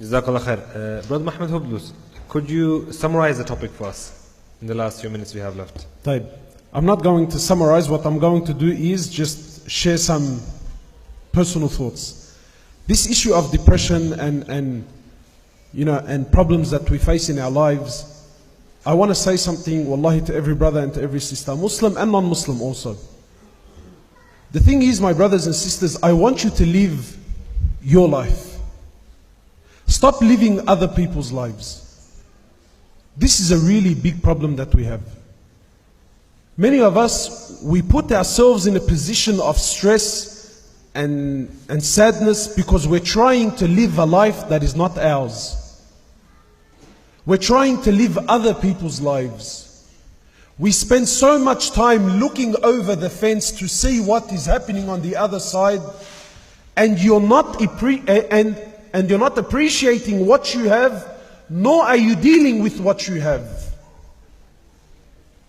Jazakallah khair. Brother Muhammad Hublus, could you summarize the topic for us in the last few minutes we have left? طيب. I'm not going to summarize. What I'm going to do is just share some personal thoughts. This issue of depression and problems that we face in our lives, I want to say something, wallahi, to every brother and to every sister, Muslim and non-Muslim also. The thing is, my brothers and sisters, I want you to live your life. Stop living other people's lives. This is a really big problem that we have. Many of us, we put ourselves in a position of stress and sadness because we're trying to live a life that is not ours. We're trying to live other people's lives. We spend so much time looking over the fence to see what is happening on the other side, and you're not appreciating what you have, nor are you dealing with what you have.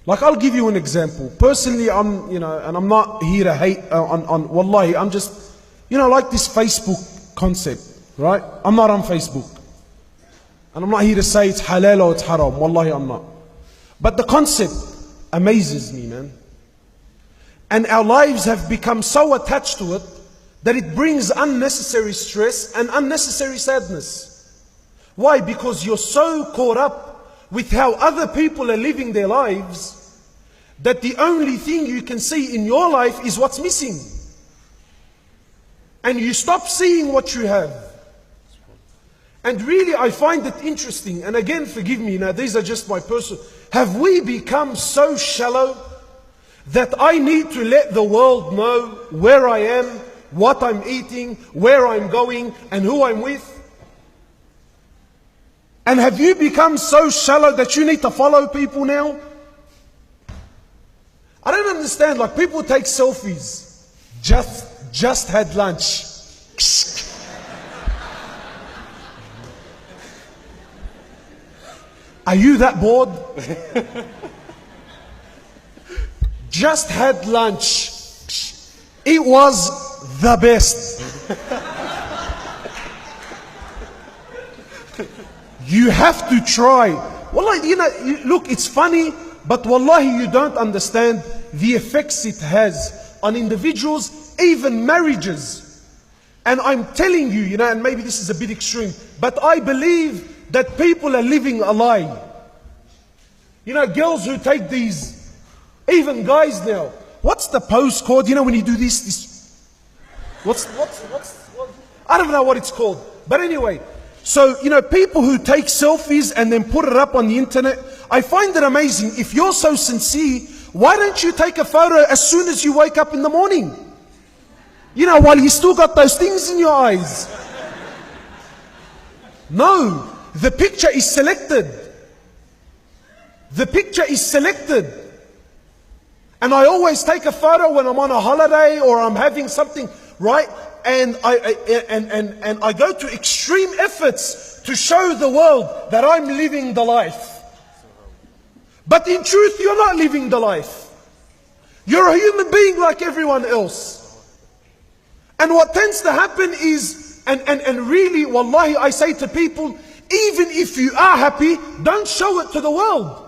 Like, I'll give you an example. Personally, and I'm not here to hate on wallahi, I'm just, like this Facebook concept, right? I'm not on Facebook. And I'm not here to say it's halal or it's haram. Wallahi, I'm not. But the concept amazes me, man. And our lives have become so attached to it that it brings unnecessary stress and unnecessary sadness. Why? Because you're so caught up with how other people are living their lives that the only thing you can see in your life is what's missing. And you stop seeing what you have. And really, I find it interesting, and again, forgive me, now these are just my personal, have we become so shallow that I need to let the world know where I am, what I'm eating, where I'm going, and who I'm with? And have you become so shallow that you need to follow people now? I don't understand, like people take selfies, just had lunch. Are you that bored? Just had lunch. It was the best. You have to try. Wallahi, look, it's funny, but wallahi, you don't understand the effects it has on individuals, even marriages. And I'm telling you, and maybe this is a bit extreme, but I believe that people are living a lie. Girls who take these, even guys now. What's the pose called? When you do this. What? I don't know what it's called. But anyway, so, people who take selfies and then put it up on the internet, I find it amazing. If you're so sincere, why don't you take a photo as soon as you wake up in the morning? While you still got those things in your eyes. No. The picture is selected. The picture is selected. And I always take a photo when I'm on a holiday or I'm having something, right? And I go to extreme efforts to show the world that I'm living the life. But in truth, you're not living the life. You're a human being like everyone else. And what tends to happen is, and really, wallahi, I say to people, even if you are happy, don't show it to the world.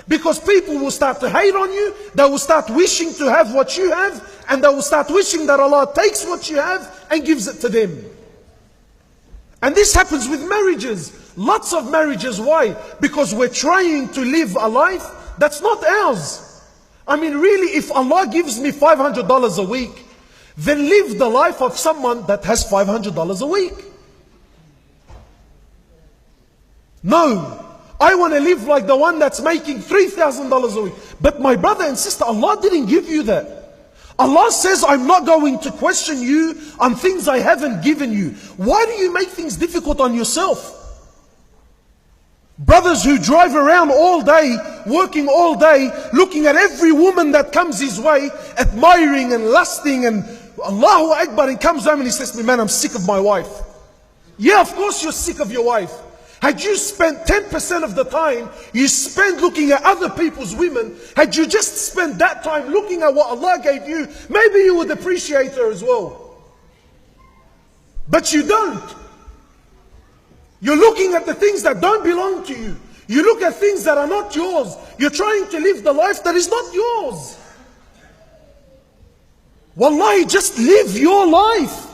Because people will start to hate on you, they will start wishing to have what you have, and they will start wishing that Allah takes what you have and gives it to them. And this happens with marriages. Lots of marriages. Why? Because we're trying to live a life that's not ours. I mean, really, if Allah gives me $500 a week, then live the life of someone that has $500 a week. No, I want to live like the one that's making $3,000 a week. But my brother and sister, Allah didn't give you that. Allah says, I'm not going to question you on things I haven't given you. Why do you make things difficult on yourself? Brothers who drive around all day, working all day, looking at every woman that comes his way, admiring and lusting and Allahu Akbar, and comes home and he says to me, man, I'm sick of my wife. Yeah, of course you're sick of your wife. Had you spent 10% of the time you spend looking at other people's women, had you just spent that time looking at what Allah gave you, maybe you would appreciate her as well. But you don't. You're looking at the things that don't belong to you. You look at things that are not yours. You're trying to live the life that is not yours. Wallahi, just live your life.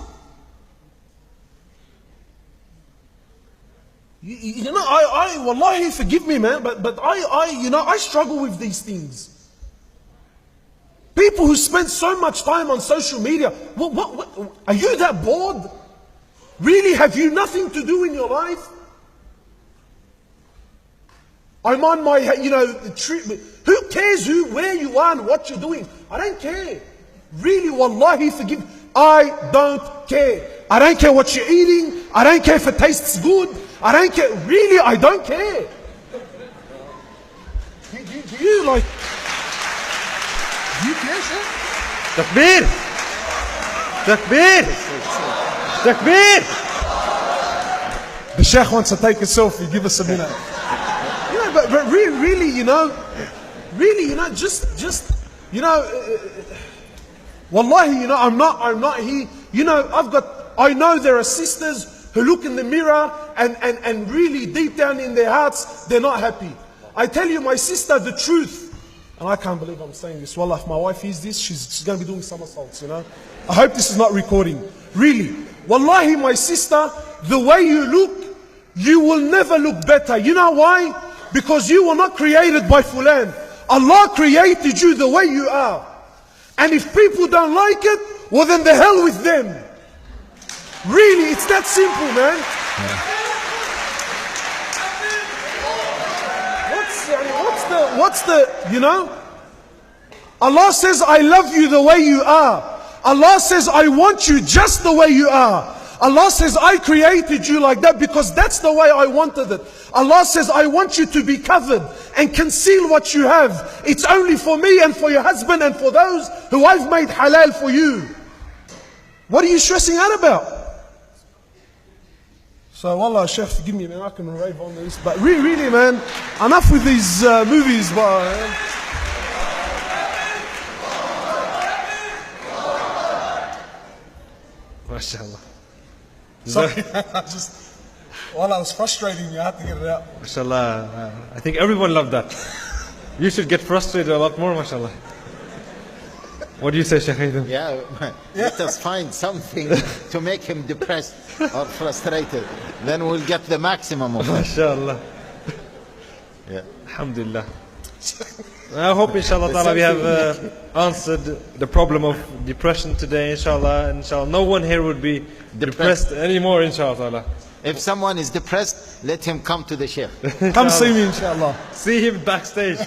You know, wallahi, forgive me, man, but I struggle with these things. People who spend so much time on social media, what, are you that bored? Really, have you nothing to do in your life? I'm on my, treatment. Who cares where you are and what you're doing? I don't care. Really, wallahi, forgive. I don't care. I don't care what you're eating. I don't care if it tastes good. I don't care. Really, I don't care. Do you like... Do you care, sir? Takbir! Takbir! Takbir! The Sheikh wants to take a selfie. Give us a minute. But really, just, wallahi, I'm not here. I know there are sisters who look in the mirror and really deep down in their hearts, they're not happy. I tell you, my sister, the truth. And I can't believe I'm saying this. Wallah, if my wife hears this, she's going to be doing somersaults, I hope this is not recording. Really. Wallahi, my sister, the way you look, you will never look better. You know why? Because you were not created by Fulan. Allah created you the way you are. And if people don't like it, well then the hell with them. Really, it's that simple, man. Allah says, I love you the way you are. Allah says, I want you just the way you are. Allah says, I created you like that because that's the way I wanted it. Allah says, I want you to be covered and conceal what you have. It's only for me and for your husband and for those who I've made halal for you. What are you stressing out about? So, wallah, Sheikh, forgive me, man, I can rave on this. But really, man, enough with these movies, man. MashaAllah. Sorry, I was frustrating you, I had to get it out. MashaAllah. I think everyone loved that. You should get frustrated a lot more, MashaAllah. What do you say, Shaykh Aidam? Yeah, let us find something to make him depressed or frustrated. Then we'll get the maximum of it. MashaAllah. Yeah. Alhamdulillah. I hope, inshallah ta'ala, we have answered the problem of depression today, inshallah. Inshallah, no one here would be depressed anymore, inshallah ta'ala. If someone is depressed, let him come to the Sheikh. Come see me, inshallah. See him backstage.